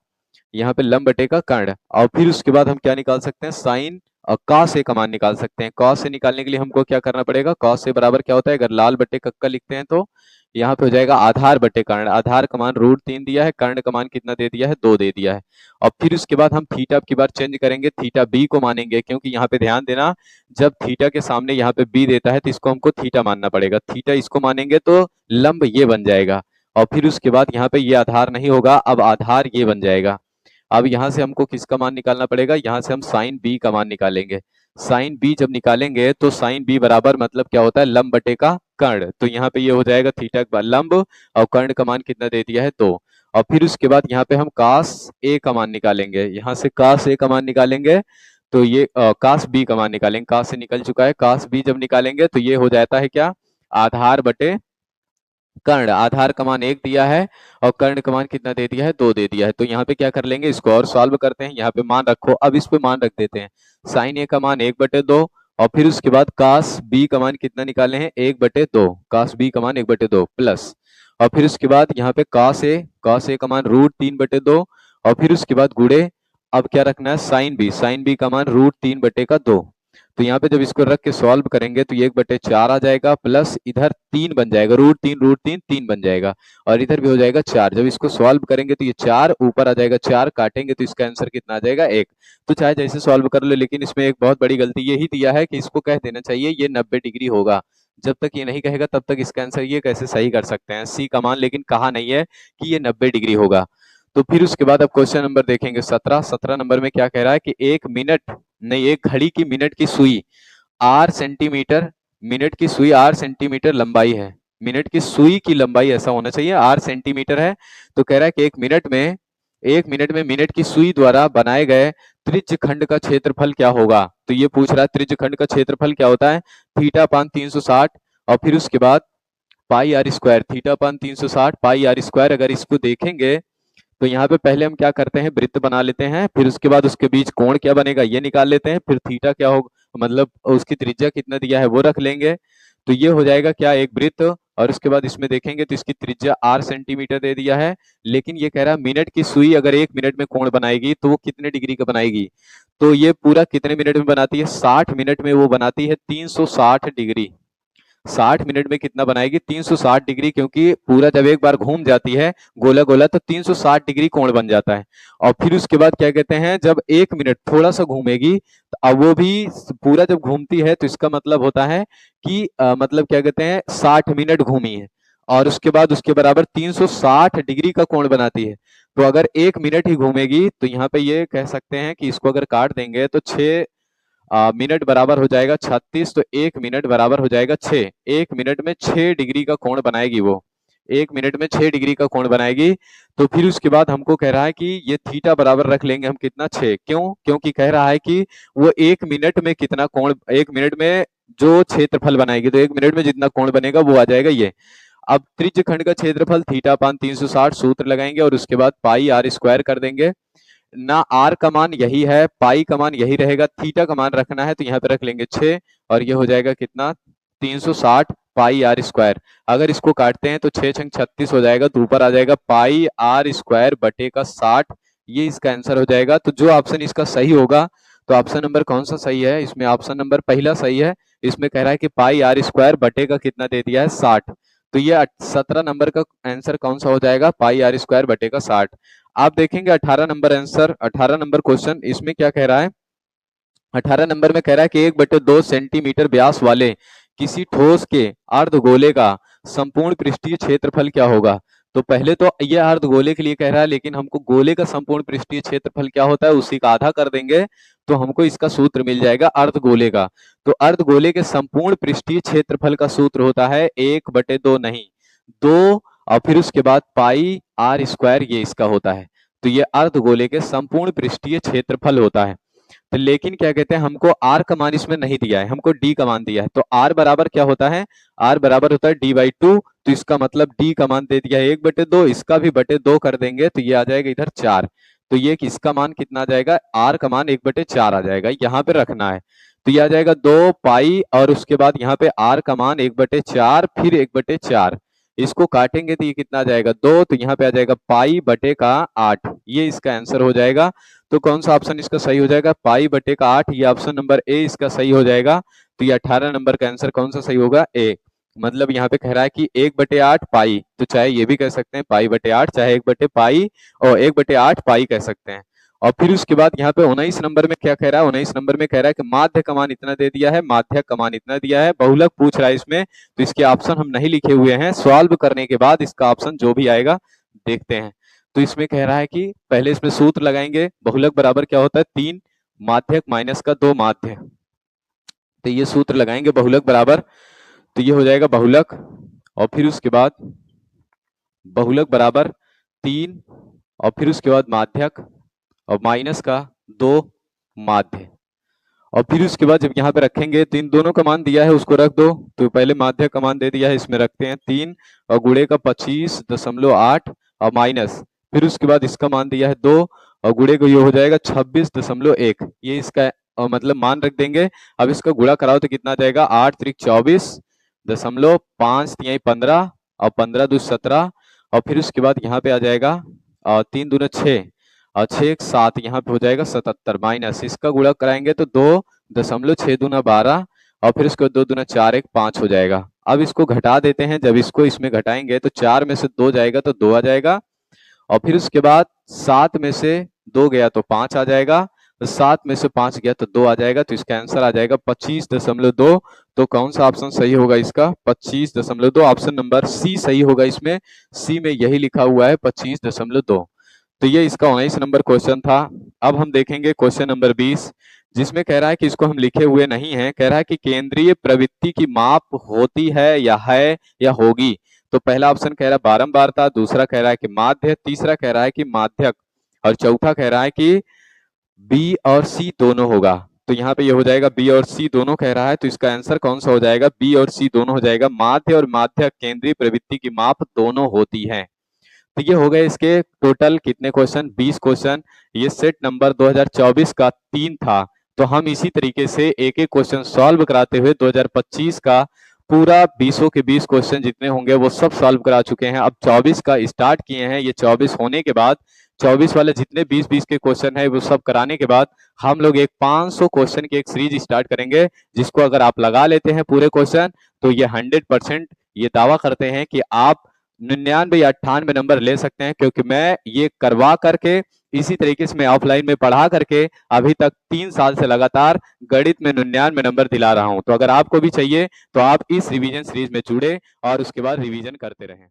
S1: यहाँ पे लंब बटे का कर्ण। और फिर उसके बाद हम क्या निकाल सकते हैं, साइन और कॉस ए का मान निकाल सकते हैं। कॉस ए निकालने के लिए हमको क्या करना पड़ेगा, कॉस ए बराबर क्या होता है, अगर लाल बटे कक्का लिखते हैं तो यहाँ पे हो जाएगा आधार बटे कर्ण। आधार का मान √3 दिया है, कर्ण का मान कितना दे दिया है 2 दे दिया है। और फिर उसके बाद हम थीटा की बार चेंज करेंगे, थीटा बी को मानेंगे, क्योंकि यहाँ पे ध्यान देना जब थीटा के सामने यहाँ पे बी देता है तो इसको हमको थीटा मानना पड़ेगा। थीटा इसको मानेंगे तो लंब ये बन जाएगा, और फिर उसके बाद यहाँ पे ये आधार नहीं होगा, अब आधार ये बन जाएगा। अब यहाँ से हमको किसका मान निकालना पड़ेगा, यहाँ से हम साइन बी का मान निकालेंगे। साइन बी जब निकालेंगे तो साइन बी बराबर मतलब क्या होता है लंब बटे का कर्ण। तो यहाँ पे ये हो जाएगा थीटा का लंब और कर्ण का मान कितना दे दिया है 2। और फिर उसके बाद यहाँ पे हम कास ए का मान निकालेंगे, यहाँ से कास ए का मान निकालेंगे तो ये कास बी का मान निकालेंगे। कास से निकल चुका है, कास बी जब निकालेंगे तो ये हो जाता है क्या, आधार बटे कर्ण। आधार का मान 1 दिया है और कर्ण का मान कितना दे दिया है 2 दे दिया है। तो यहाँ पे क्या कर लेंगे, इसको और सॉल्व करते हैं। यहाँ पे मान रखो, अब इस पे मान रख देते हैं। साइन ए का मान 1/2 और फिर उसके बाद कास बी का मान कितना निकाले हैं 1/2, कास बी का मान 1/2 प्लस, और फिर उसके बाद यहाँ पे कास ए का मान √3/2 और फिर उसके बाद गुड़े, अब क्या रखना है साइन बी का मान √3/2। तो यहाँ पे जब इसको रख के सॉल्व करेंगे तो ये 1/4 आ जाएगा, प्लस इधर 3 बन जाएगा, √3 3 बन जाएगा, और इधर भी हो जाएगा 4। जब इसको सॉल्व करेंगे तो ये 4 ऊपर आ जाएगा, 4 काटेंगे तो इसका आंसर कितना आ जाएगा 1। तो चाहे जैसे सॉल्व कर लो, लेकिन इसमें एक बहुत बड़ी गलती यही दिया है कि इसको कह देना चाहिए ये 90 डिग्री होगा। जब तक ये नहीं कहेगा तब तक इसका आंसर ये कैसे सही कर सकते हैं, सी का मान, लेकिन कहा नहीं है कि ये 90 डिग्री होगा। तो फिर उसके बाद अब क्वेश्चन नंबर देखेंगे 17 नंबर में क्या कह रहा है कि एक घड़ी की मिनट की सुई 8 सेंटीमीटर मिनट की सुई 8 सेंटीमीटर लंबाई है, मिनट की सुई की लंबाई ऐसा होना चाहिए 8 सेंटीमीटर है, तो कह रहा है कि एक मिनट में मिनट की सुई द्वारा बनाए गए त्रिज्य खंड का क्षेत्रफल क्या होगा। तो ये पूछ रहा है त्रिज्य खंड का क्षेत्रफल क्या होता है, थीटा अपान 360 और फिर उसके बाद pi r square, theta upon 360 pi r square. अगर इसको देखेंगे तो यहाँ पे पहले हम क्या करते हैं, वृत्त बना लेते हैं, फिर उसके बाद उसके बीच कोण क्या बनेगा ये निकाल लेते हैं, फिर थीटा क्या होगा मतलब उसकी त्रिज्या कितना दिया है वो रख लेंगे, तो ये हो जाएगा क्या एक वृत्त। और उसके बाद इसमें देखेंगे तो इसकी त्रिज्या 8 सेंटीमीटर दे दिया है, लेकिन ये कह रहा है मिनट की सुई अगर 1 मिनट में कोण बनाएगी तो वो कितने डिग्री का बनाएगी, तो ये पूरा कितने मिनट में बनाती है, 60 मिनट में वो बनाती है 360 डिग्री। 60 मिनट में कितना बनाएगी, 360 डिग्री, क्योंकि पूरा जब एक बार घूम जाती है गोला गोला तो 360 डिग्री कोण बन जाता है। और फिर उसके बाद क्या कहते हैं, जब 1 मिनट थोड़ा सा घूमेगी तो अब वो भी पूरा जब घूमती है तो इसका मतलब होता है कि मतलब क्या कहते हैं 60 मिनट घूमी है और उसके बाद उसके बराबर 360 डिग्री का कोण बनाती है। तो अगर 1 मिनट ही घूमेगी तो यहाँ पे ये कह सकते हैं कि इसको अगर काट देंगे तो 6 मिनट बराबर हो जाएगा 36, तो 1 मिनट बराबर हो जाएगा 6, 1 मिनट में 6 डिग्री का कोण बनाएगी वो, 1 मिनट में 6 डिग्री का कोण बनाएगी। तो फिर उसके बाद हमको कह रहा है कि ये थीटा बराबर रख लेंगे हम कितना 6, क्यों, क्योंकि कह रहा है कि वो 1 मिनट में कितना कोण, 1 मिनट में जो क्षेत्रफल बनाएगी, तो 1 मिनट में जितना कोण बनेगा वो आ जाएगा ये। अब त्रिज्य खंड का क्षेत्रफल थीटा अपान 360 सूत्र लगाएंगे और उसके बाद पाई आर स्क्वायर कर देंगे ना, आर का मान यही है, पाई का मान यही रहेगा, थीटा का मान रखना है तो यहाँ पे रख लेंगे 6 और ये हो जाएगा कितना 360 पाई आर स्क्वायर। अगर इसको काटते हैं तो 6 छंग 36 हो जाएगा, तो ऊपर आ जाएगा पाई आर स्क्वायर बटे का 60, ये इसका आंसर हो जाएगा। तो जो ऑप्शन इसका सही होगा, तो ऑप्शन नंबर कौन सा सही है, इसमें ऑप्शन नंबर पहला सही है। इसमें कह रहा है कि पाई आर स्क्वायर बटे का कितना दे दिया है 60, तो ये 17 नंबर का आंसर कौन सा हो जाएगा, पाई आर स्क्वायर बटे का 60। आप देखेंगे 18 नंबर आंसर, 18 नंबर क्वेश्चन, इसमें क्या कह रहा है, 18 नंबर में कह रहा है कि 1/2 सेंटीमीटर व्यास वाले किसी ठोस के अर्धगोले का संपूर्ण पृष्ठीय क्षेत्रफल क्या होगा। तो पहले तो ये अर्धगोले के लिए कह रहा है, लेकिन हमको गोले का संपूर्ण पृष्ठीय क्षेत्रफल क्या होता है उसी का आधा कर देंगे तो हमको इसका सूत्र मिल जाएगा अर्धगोले का। तो अर्धगोले के संपूर्ण पृष्ठीय क्षेत्रफल का सूत्र होता है 1/2 नहीं 2 और फिर उसके बाद पाई आर स्क्वायर, ये इसका होता है। तो ये अर्धगोले के संपूर्ण पृष्ठीय क्षेत्रफल होता है। तो लेकिन क्या कहते हैं हमको आर का मान इसमें नहीं दिया है, हमको डी का मान दिया है, तो आर बराबर क्या होता है, आर बराबर होता है d/2, तो इसका मतलब डी का मान दे दिया है 1/2, इसका भी बटे 2 कर देंगे तो ये आ जाएगा इधर 4, तो ये इसका मान कितना आ जाएगा, आर का मान 1/4 आ जाएगा, यहाँ पे रखना है। तो ये आ जाएगा 2 पाई और उसके बाद यहाँ पे आर का मान 1/4 फिर 1/4, इसको काटेंगे तो ये कितना आ जाएगा 2, तो यहाँ पे आ जाएगा पाई बटे का 8, ये इसका आंसर हो जाएगा। तो कौन सा ऑप्शन इसका सही हो जाएगा, पाई बटे का 8, ये ऑप्शन नंबर ए इसका सही हो जाएगा। तो ये 18 नंबर का आंसर कौन सा सही होगा, ए। मतलब यहाँ पे कह रहा है कि 1/8 पाई, तो चाहे ये भी कह सकते हैं पाई बटे 8, चाहे 1/पाई और 1/8 पाई कह सकते हैं। और फिर उसके बाद यहाँ पे 19 नंबर में क्या कह रहा है, 19 नंबर में कह रहा है कि माध्य का मान इतना दे दिया है, माध्यक का मान इतना दिया है, बहुलक पूछ रहा है इसमें, तो इसके ऑप्शन हम नहीं लिखे हुए हैं, सॉल्व करने के बाद इसका ऑप्शन जो भी आएगा देखते हैं। तो इसमें कह रहा है कि पहले इसमें सूत्र लगाएंगे, बहुलक बराबर क्या होता है 3 माध्यक माइनस का 2 माध्य, तो ये सूत्र लगाएंगे बहुलक बराबर, तो ये हो जाएगा बहुलक और फिर उसके बाद बहुलक बराबर 3 और फिर उसके बाद माध्यक और माइनस का 2 माध्य, और फिर उसके बाद जब यहाँ पे रखेंगे तो इन दोनों का मान दिया है उसको रख दो, तो पहले माध्यक का मान दे दिया है इसमें रखते हैं 3 और गुणे का 25.8 और माइनस, फिर उसके बाद इसका मान दिया है 2 और गुणे को ये हो जाएगा 26.1, ये इसका मतलब मान रख देंगे। अब इसका गुणा कराओ तो कितना जाएगा 8 त्रिक 24.5 तिहाई 15 और 15 दूनी 17 और फिर उसके बाद यहाँ पे आ जाएगा 3 दूना 6 और 6 7, यहाँ पे हो जाएगा 77 माइनस, इसका गुणा कराएंगे तो 2.6 दूना 12 और फिर इसको 2 दूना 4 1 5 हो जाएगा। अब इसको घटा देते हैं, जब इसको इसमें घटाएंगे तो 4 में से 2 जाएगा तो 2 आ जाएगा और फिर उसके बाद 7 में से 2 गया तो 5 आ जाएगा, तो 7 में से 5 गया तो 2 आ जाएगा, तो इसका आंसर आ जाएगा 25.2। तो कौन सा ऑप्शन सही होगा इसका 25.2, ऑप्शन नंबर सी सही होगा, इसमें सी में यही लिखा हुआ है 25.2। तो ये इसका 19 नंबर क्वेश्चन था। अब हम देखेंगे क्वेश्चन नंबर 20, जिसमें कह रहा है कि इसको हम लिखे हुए नहीं है, कह रहा है कि केंद्रीय प्रवृत्ति की माप होती है या होगी। तो पहला ऑप्शन कह रहा है बारंबारता, दूसरा कह रहा है कि माध्य, तीसरा कह रहा है कि माध्यक और चौथा कह रहा है कि बी और सी दोनों होगा। तो यहाँ पे ये हो जाएगा बी और सी दोनों कह रहा है, तो इसका आंसर कौन सा हो जाएगा? बी और सी दोनों हो जाएगा। माध्य और माध्यक केंद्रीय प्रवृत्ति की माप दोनों होती है। तो ये हो गए इसके टोटल कितने क्वेश्चन? 20 क्वेश्चन। ये सेट नंबर 2024 का 3 था। तो हम इसी तरीके से एक एक क्वेश्चन सॉल्व कराते हुए 2025 का पूरा 20 के 20 क्वेश्चन जितने होंगे वो सब सॉल्व करा चुके हैं। अब 24 का स्टार्ट किए हैं। ये 24 होने के बाद 24 वाले जितने 20-20 के क्वेश्चन है वो सब कराने के बाद हम लोग एक 500 क्वेश्चन की एक सीरीज स्टार्ट करेंगे, जिसको अगर आप लगा लेते हैं पूरे क्वेश्चन तो ये 100% ये दावा करते हैं कि आप 99 या 98 नंबर ले सकते हैं, क्योंकि मैं ये करवा करके इसी तरीके से मैं ऑफलाइन में पढ़ा करके अभी तक 3 साल से लगातार गणित में 99 नंबर दिला रहा हूं। तो अगर आपको भी चाहिए तो आप इस रिवीजन सीरीज में जुड़े और उसके बाद रिवीजन करते रहें।